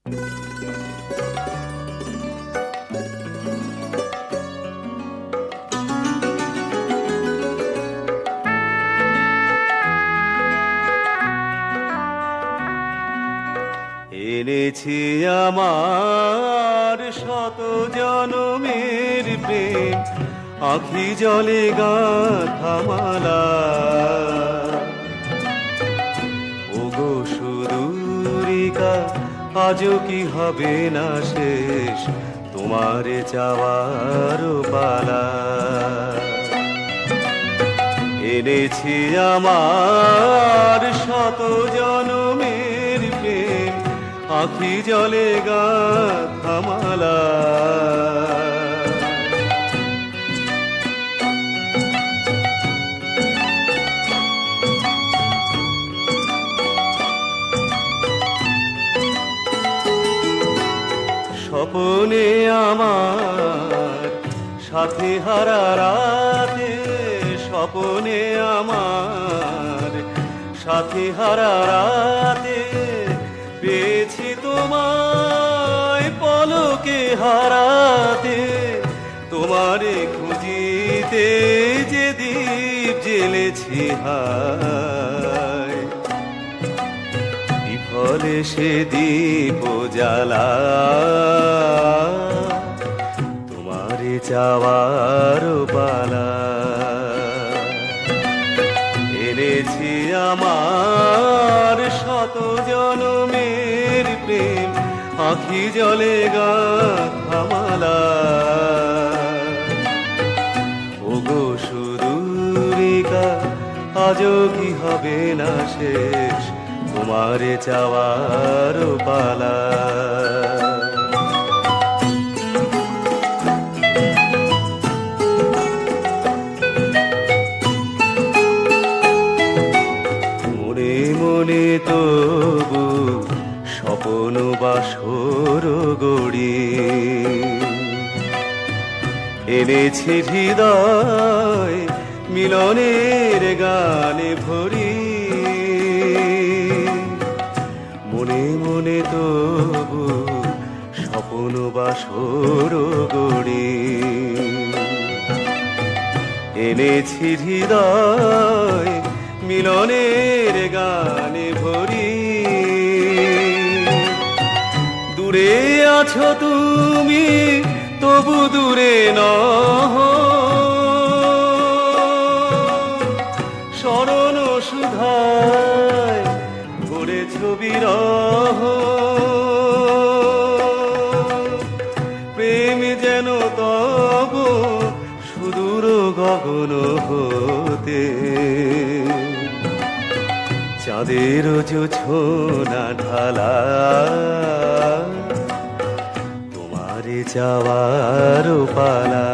এনেছি আমার শত জনমের প্রেম, আঁখি জলে গাঁথা মালা। ওগো সুদূরিকা, আজও কি হবে না শেষ তোমারে চাওয়ার পালা। এনেছি আমার শত জনমের প্রেম, আঁখি জলে গাঁথা মালা। স্বপনে আমার সাথে হারা রাতে, স্বপনে আমার সাথে হারা রাতে পেয়েছি তোমায় পলকে হারাতে। তোমারে খুঁজিতে যে দীপ জ্বেলেছি হায়, বিফলে সে দীপ জ্বালা। তোমারে চাওয়ার পালা। এনেছি আমার শত জনমের প্রেম, আঁখি জলে গাঁথা মালা। ওগো সুদূরিকা, আজও কি হবে না শেষ তোমারে চাওয়ার পালা। মনে তবু স্বপন বাসর গড়ি, এনেছি হৃদয় মিলনের গানে ভরি। মনে মনে তবু স্বপন বাসর গড়ি, এনেছি হৃদয় মিলনের গানে ভরি। দূরে আছো তুমি তবু দূরে নহ, স্মরণ সুধায় ভরেছ বিরহ। প্রেম যেন তব সুদূর গগন হতে, চাঁদের জোছনা ঢালা। তোমারে চাওয়ার পালা।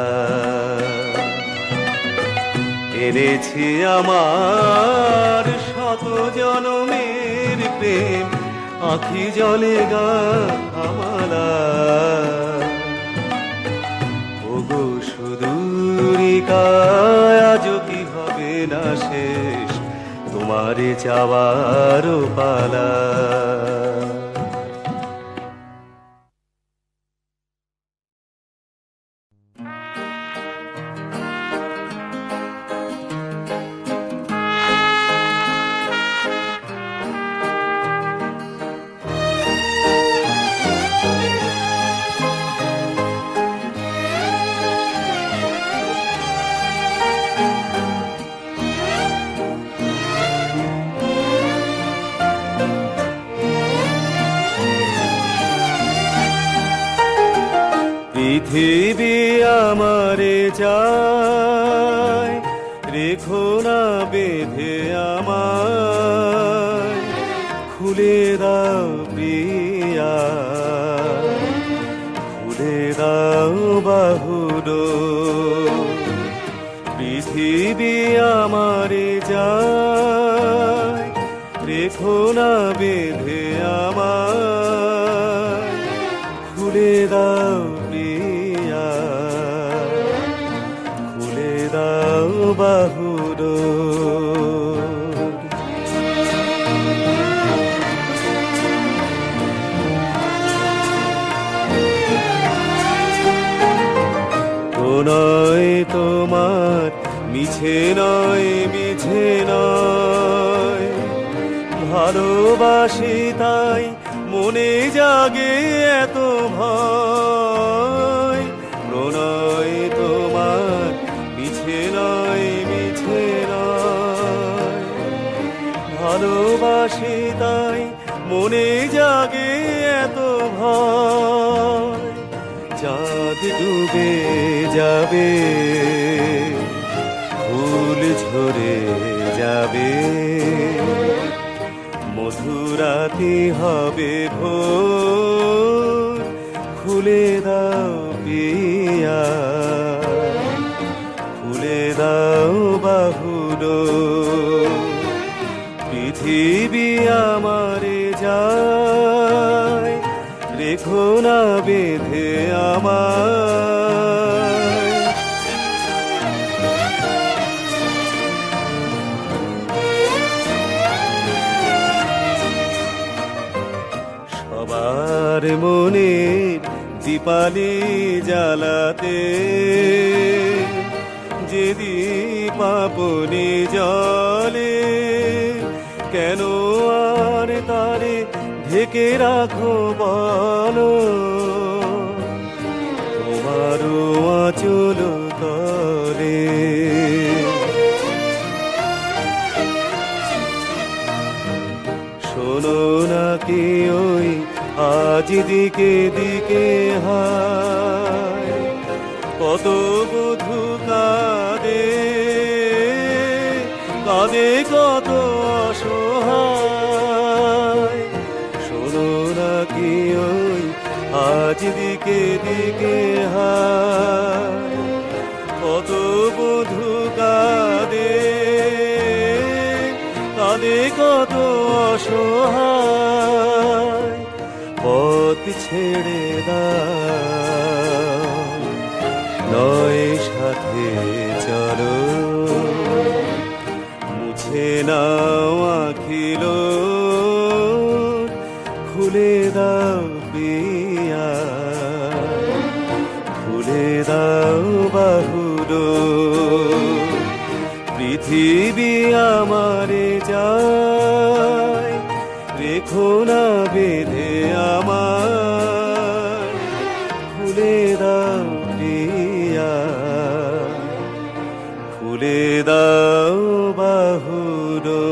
এনেছি আমার শত জনমের প্রেম, আঁখি জলে গাঁথা মালা। ওগো সুদূরিকা, আজও কি হবে না শেষ তোমারে চাওয়ার পালা। পৃথিবী আমারে চায়, রেখো না বেঁধে আমায়। খুলে দাও প্রিয়া, খুলে দাও বাহুডোর। পৃথিবী আমারে চায়, রেখো না বেঁধে আমায়। খুলে দাও প্রিয়া, খুলে দাও বাহুডোর। মিছে নয় মিছে নয়, ভালোবাসি তাই মনে জাগে এত ভয়। প্রণয় তোমার মিছে নয় মিছে নয়, ভালোবাসি তাই মনে জাগে এত ভয়। চাঁদ ডুবে যাবে, ফুল ঝরে যাবে, মধুরাতি হবে ভোর, খুলে দাও পিয়া, খুলে দাও বাহুডোর। পৃথিবী আমারে যায়, রেখো না বেঁধে আমায়। সবার মনে দীপালি জ্বালাতে, যে দীপ আপনি জ্বলে, কেন আর তারে ঢেকে রাখো বলো, তোমারও আঁচল তলে। শোনো নাকি ওই আজ দিকে দিকে হায়, কত বধূ কাঁদে কাঁদে কত অসহায়। শোনো নাকি ওই আজ দিকে দিকে হায়, কত বধূ কাঁদে কাঁদে কত অসহায়। পথ ছেড়ে দাও, নয় সাথে চলো, মুছে নাও আখিল, খুলে দাও পিয়া, খুলে দাও বাহুডোর। পৃথিবী আমারে যায়, রেখো না বেঁধে আমায়, খুলে দাও পিয়া, খুলে দাও বাহুডোর।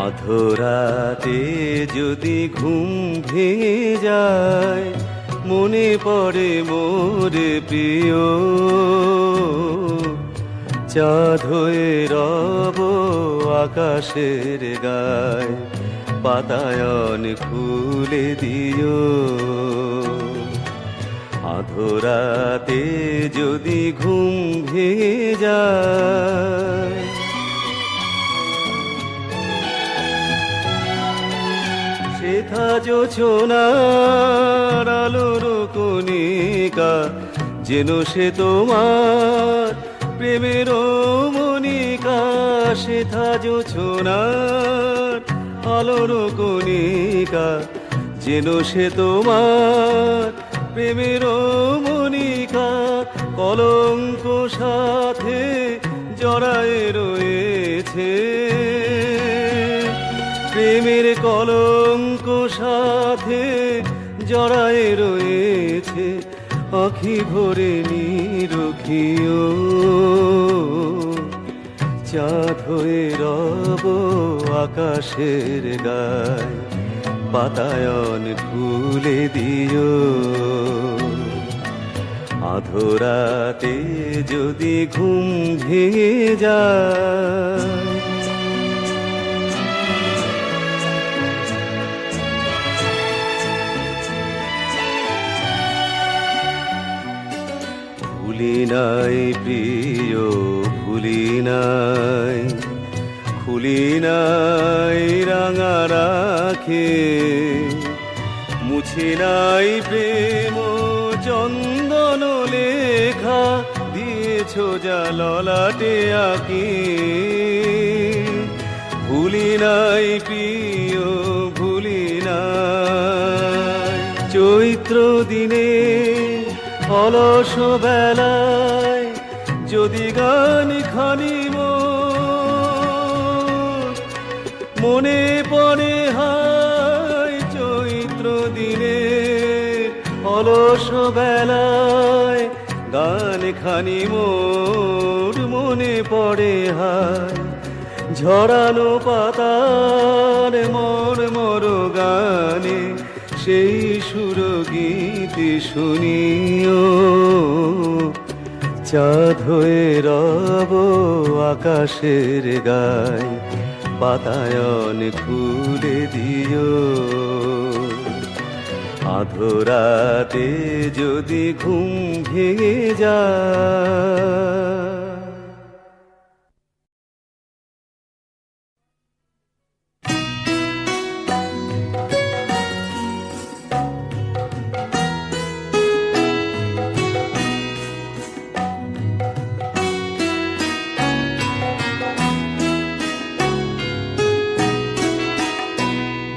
আধরাতে যদি ঘুম ভেঙে যায়, মনে পড়ে মোর প্রিয়, চাঁদ হয়ে রব আকাশের গায়, বাতায়ন খুলে দিও। আধরাতে যদি ঘুম ভেঙে যায়, শেখা জোছনার আলোর কণিকা, যেন সে তোমার প্রেমের মনিকা। শেখা জোছনার আলোর কণিকা, যেন সে তোমার প্রেমের মনিকা। কলঙ্ক সাথে জড়ায় রয়েছে, প্রেমের কলঙ্ক সাথে জড়ায় রয়েছে। আঁখি ভরে নিরখিও, চাঁদ হয়ে রব আকাশের গায়, বাতায়ন খুলে দিও। আধরাতে যদি ঘুম ভেঙে যায়, ভুলি নাই প্রিয় ভুলি নাই, খুলি নাই রাঙা রাখে, মুছি নাই প্রেম চন্দন লেখা, সোজা ললাটে আঁকি, ভুলি নাই প্রিয় ভুলি নাই। চৈত্র দিনে অলস বেলায় যদি গান খানি মনে পড়ে হায়, চৈত্র দিনে অলস বেলায় গান খানি মোর মনে পড়ে হায়। ঝরানো পাতার মর গানে সেই সুর গীতি শুনিও, চাঁদ হয়ে রব আকাশের গায়, বাতায়ন খুলে দিও। আধরাতে যদি ঘুম ভেঙে যায়,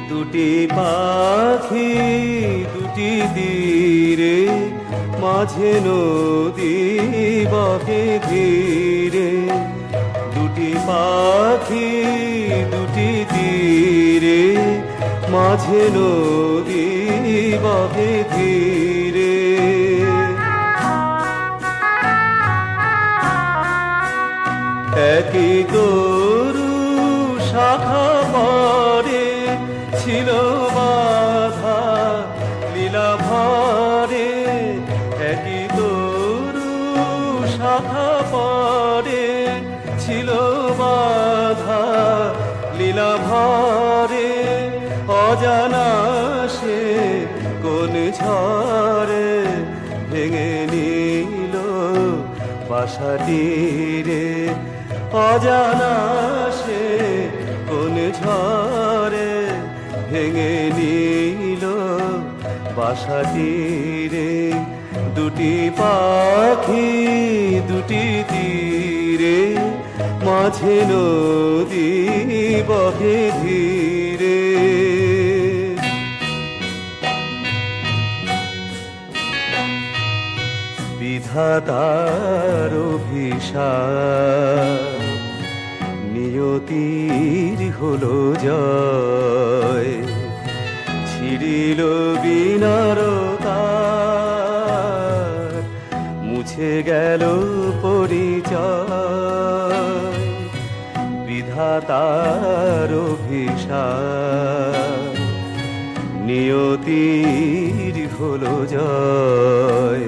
দুটি পাখি দুটি তীরে, মাঝে নদী বহে ধীরে। দুটি পাখি দুটি তীরে, মাঝে নদী বহে ধীরে। একই গরু শাখা পরে ছিল বাধা লীলা ভরে, একই তরু শাখা পরে ছিল বাধা লীলা ভরে। অজানা সে কোন ঝড়ে ভেঙে নিল বাসাটি রে, অজানা সে কোন ঝড়ে ভেঙে নিল বাসাটি রে। দুটি পাখি দুটি তীরে, মাঝে নদী বহে ধীরে। বিধাতার অভিশাপ, নিয়তির হলো জয়। ছিড়িল বিনারতার, মুছে গেল পরিচয়। বিধাতার অভিশাপ, নিয়তির হলো জয়।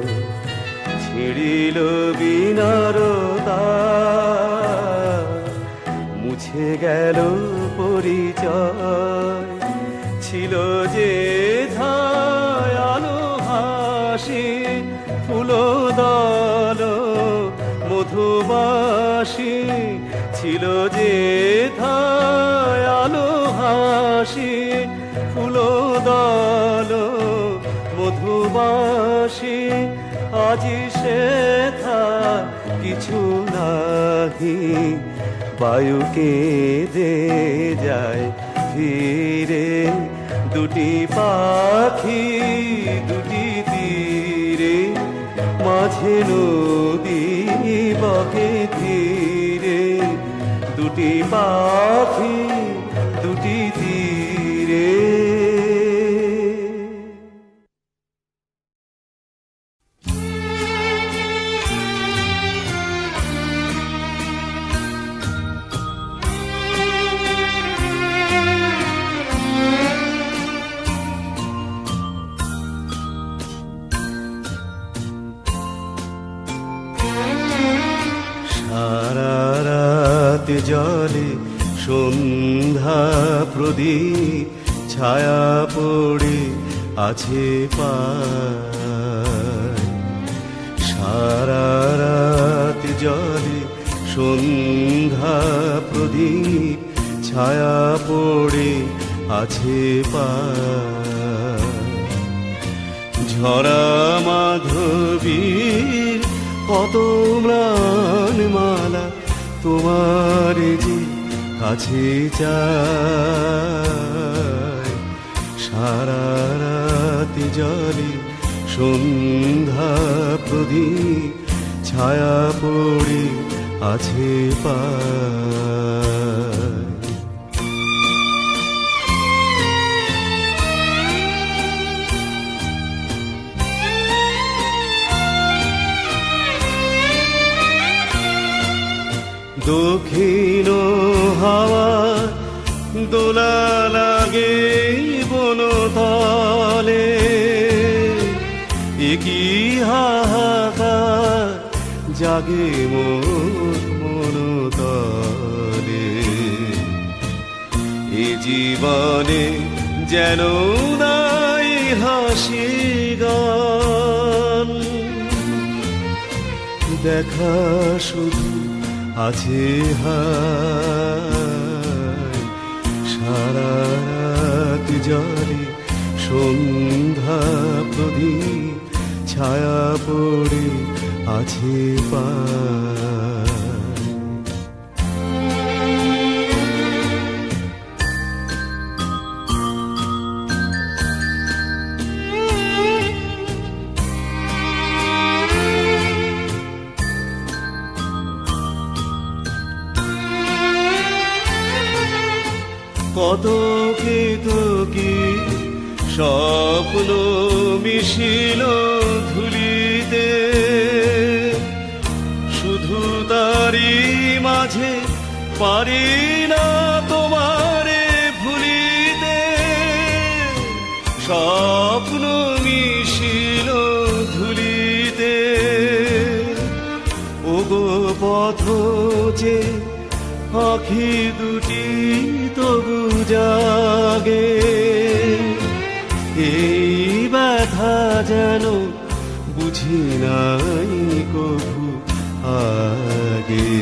ছিড়িল বিনারতার, মুছে গেল পরিচয়। ছিল যে ধায় আলো হাসি, ফুল দল মধুবাসী। ছিল যে ধায় আলো হাসি, ফুল দল মধুবাসী। আজি সে থা কিছু নাহি, বায়ুকে দে যায় ধীরে। দুটি পাখি দুটি তীরে, মাঝে নদী বহে ধীরে। দুটি পাখি দুটি তীরে। জলে সন্ধ্যা প্রদীপ, ছায়া পড়ে আছে পায়। সারা রাত জলে সন্ধ্যা প্রদীপ, ছায়া পড়ে আছে পায়। ঝরা মাধবীর কত ম্লানমালা তোমার যে কাছে চাই। সারা রাতি জলে সন্ধ্যা প্রদীপ ছায়া পড়ে আছে পায়। দক্ষিণ হাওয়া দোলা লাগে বনতলে, একই হাহাকার জাগে মোর মনতলে। এ জীবনে যেন নাই হাসি গান, দেখা শুধু আছে হায়। সারা রাত জলে সন্ধ্যা প্রদীপ ছায়া পড়ে আছে পায়। কত কি স্বপ্ন মিশিল ধুলিতে, শুধু তারি মাঝে পারি না তোমারে ভুলিতে। স্বপ্ন মিশিল ধুলিতে, ওগো পথ যে আঁখি দুটি তবু জাগে। এই ব্যথা যেন বুঝি নাই কভু আগে।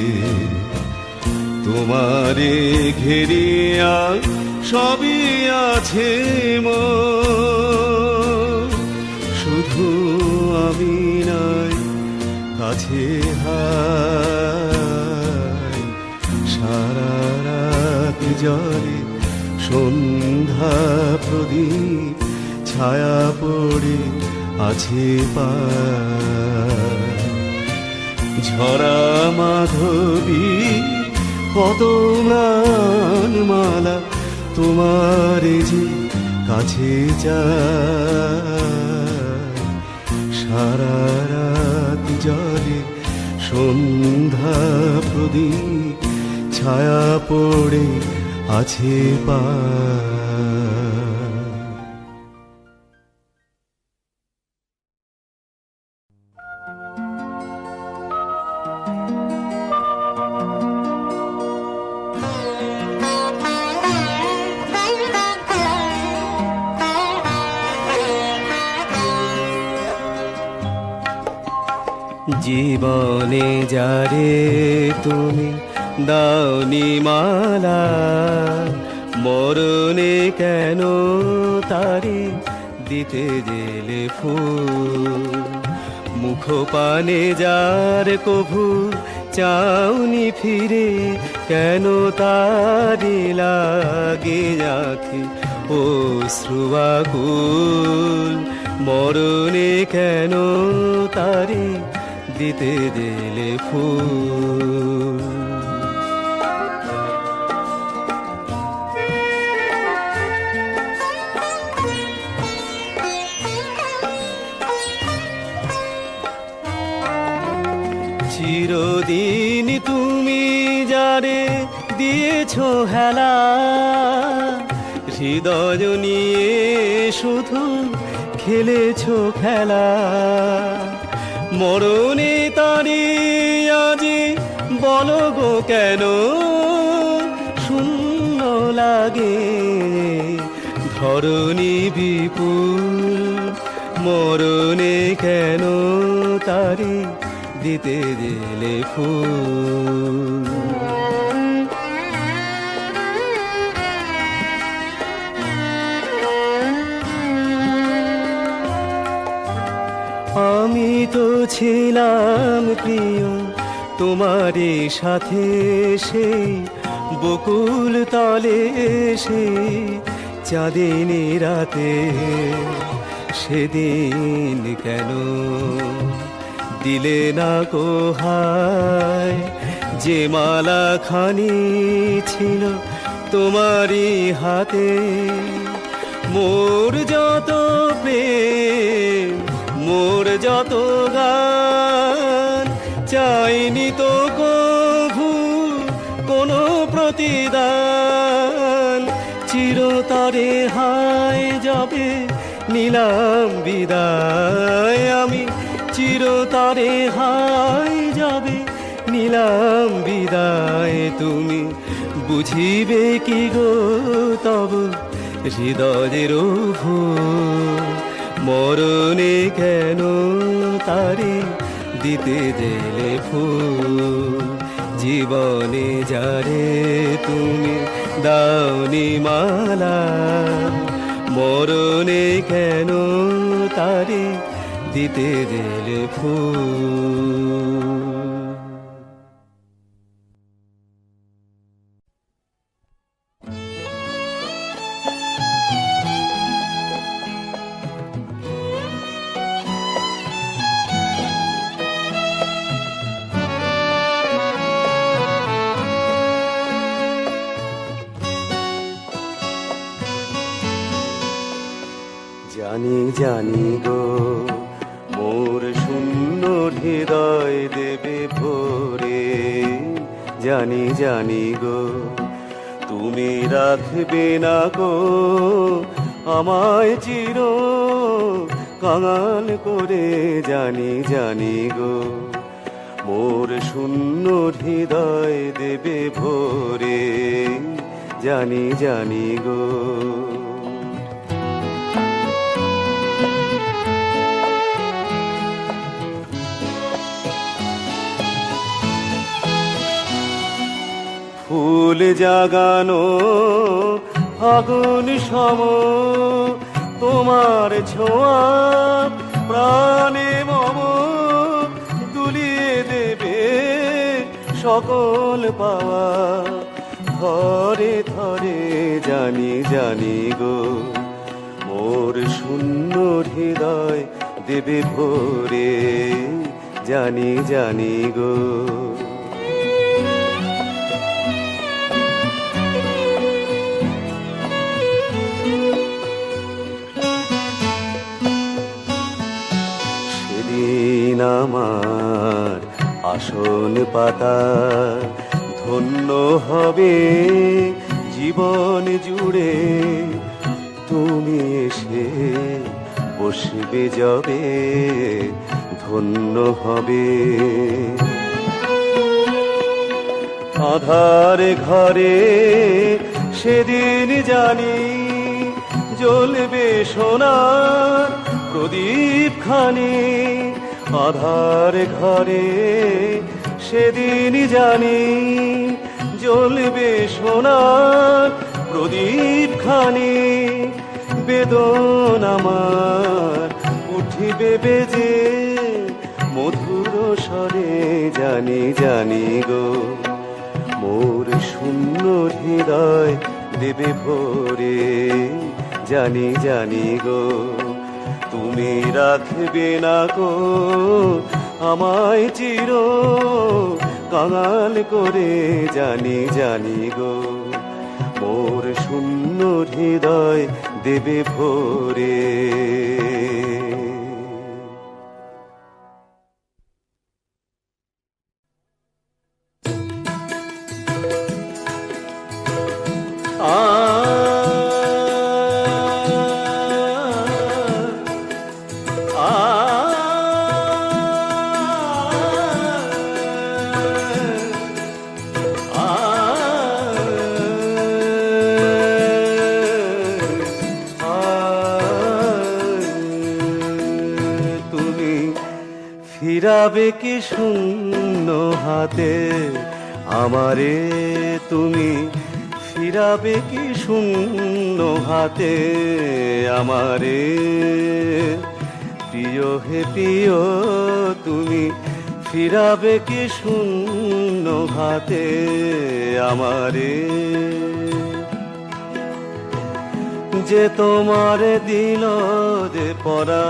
তোমারে ঘেরিয়া সবই আছে মোর, শুধু আমি নাই কাছে হায়। সারা রাত জলে সন্ধ্যা প্রদীপ ছায়া পড়ে আছে পায়। ঝরা মাধবী কত ম্লানমালা তোমার যে কাছে চাই। সারা রাত জলে সন্ধ্যা প্রদীপ ছায়া পড়ে আছে পায়। জীবনে যারে তুমি দাওনি মালা, মরণে কেন তারে দিতে গেলে ফুল। মুখ পানে যার কভু চাওনি ফিরে, কেন তারে লাগে আঁখি অশ্রুয়াকুল। মরণে কেন তারে দিতে দিলে ফুল। চিরদিন তুমি যারে দিয়েছো হেলা, হৃদয় নিয়ে শুধু খেলেছো খেলা। মরণে তারি আজি বলো গো কেন শূন্য লাগে ধরণী বিপুল। মরণে কেন তারি দিতে দিলে ফুল। আমি তো ছিলাম প্রিয় তোমারই সাথে সেই বকুল তলে সেই চাঁদিনী রাতে। সেদিন কেন দিলে না কোহায় যে মালা খানি ছিল তোমারই হাতে। মোর যত প্রেম মোর যত গান চাইনি তো কভু কোনো প্রতিদান। চিরতরে হায় যাবে নিলাম বিদায় আমি, চিরতরে হায় যাবে নিলাম বিদায়। তুমি বুঝিবে কি গো তব হৃদয়ের ভুল, মরণে কেন তারে দিতে দিলে ফুল। জীবনে যারে তুমি দাওনি মালা, মরণে কেন তারে দিতে দিলে ফুল। জানি জানি গো মোর শূন্য হৃদয় দেবে ভরে। জানি জানি গো তুমি রাখবে না গো আমায় চির কাঙাল করে। জানি জানি গো মোর শূন্য হৃদয় দেবে ভরে। জানি জানি গো ফুল জাগানো আগুন সম তোমার ছোঁয়া প্রাণে মম দুলিয়ে দেবে সকল পাওয়া। ধরে ধরে জানি জানি গো মোর শূন্য হৃদয় দেবে ভরে। জানি জানি গো আমার আসন পাতা ধন্য হবে জীবন জুড়ে। তুমি এসে বসবে যবে ধন্য হবে। আধার ঘরে সেদিন জানি জ্বলবে সোনার প্রদীপ খানি। আধার ঘরে সেদিন জানি জ্বলবে সোনার প্রদীপ খানি। বেদন আমার উঠিবে বেজে মধুর স্বরে। জানি জানি গো মোর শূন্য হৃদয় দেবে ভরে। জানি জানি গো তুমি রাখবে না গো আমায় চির কাঙাল করে। জানি জানি গো মোর শূন্য হৃদয় দেবে ভরে। ফিরাবে কি শূন্য হাতে আমারে তুমি, ফিরাবে কি শূন্য হাতে আমারে। প্রিয় হে প্রিয় তুমি ফিরাবে কি শূন্য হাতে আমারে, যে তোমার দিল যে পরাণ,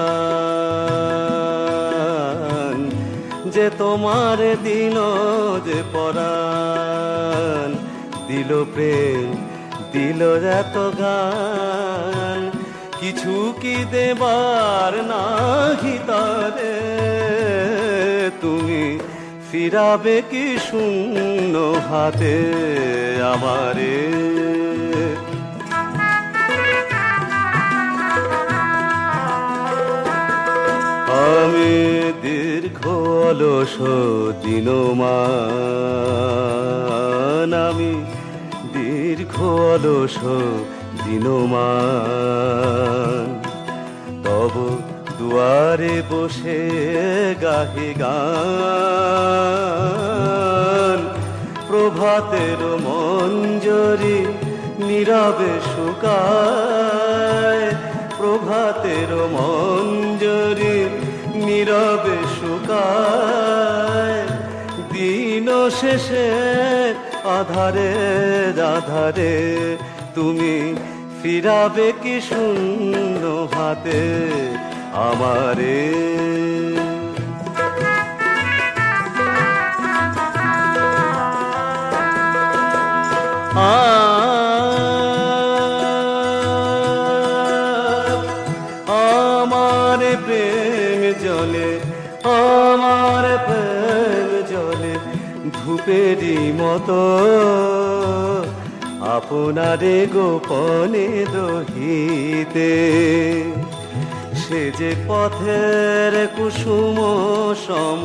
যে তোমার দিল যে পরাণ, দিল প্রেম দিল এত গান, কিছু কি দেবার নাহি তারে, তুমি ফিরাবে কি শূন্য হাতে আমারে। আমি দীর্ঘ অলস দিনমান, আমি দীর্ঘ অলস দিনমান, তব দুয়ারে বসে গাহে গান, প্রভাতের মঞ্জরি নীরবে শুকায়, প্রভাতের মঞ্জরি নীরবে শুকায়, দিন শেষে আধারে আধারে, তুমি ফিরাবে কি শূন্য হাতে আমারে। আমার প্রেম জলে, আমার প্রেম জলে ধূপেরই মতো, আপনারে গোপনে দহিতে, সে যে পথের কুসুম সম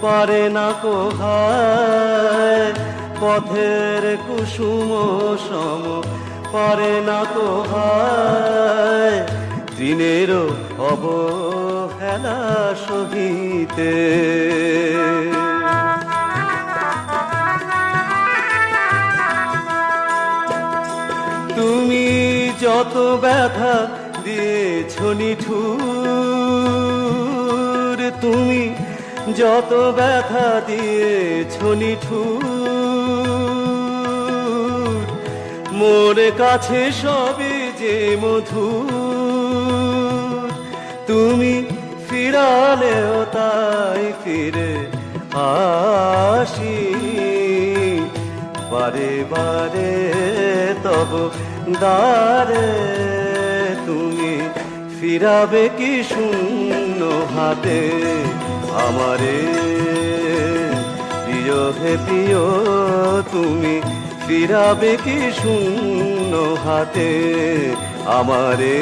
পারে না কোহায়, পথের কুসুম সম পারে না কোহায়, দিনেরও অবহেলা সহিতে। তুমি যত ব্যথা দিয়েছ নিঠুর, তুমি যত ব্যথা দিয়েছ নিঠুর, মোর কাছে সবে যে মধুর, তুমি ফিরালেও তাই ফিরে আসি, বারে বারে তব দ্বারে, তুমি ফিরাবে কি শূন্য হাতে আমারে। প্রিয় হে প্রিয় তুমি ফিরাবে কি শূন্য হাতে আমারে।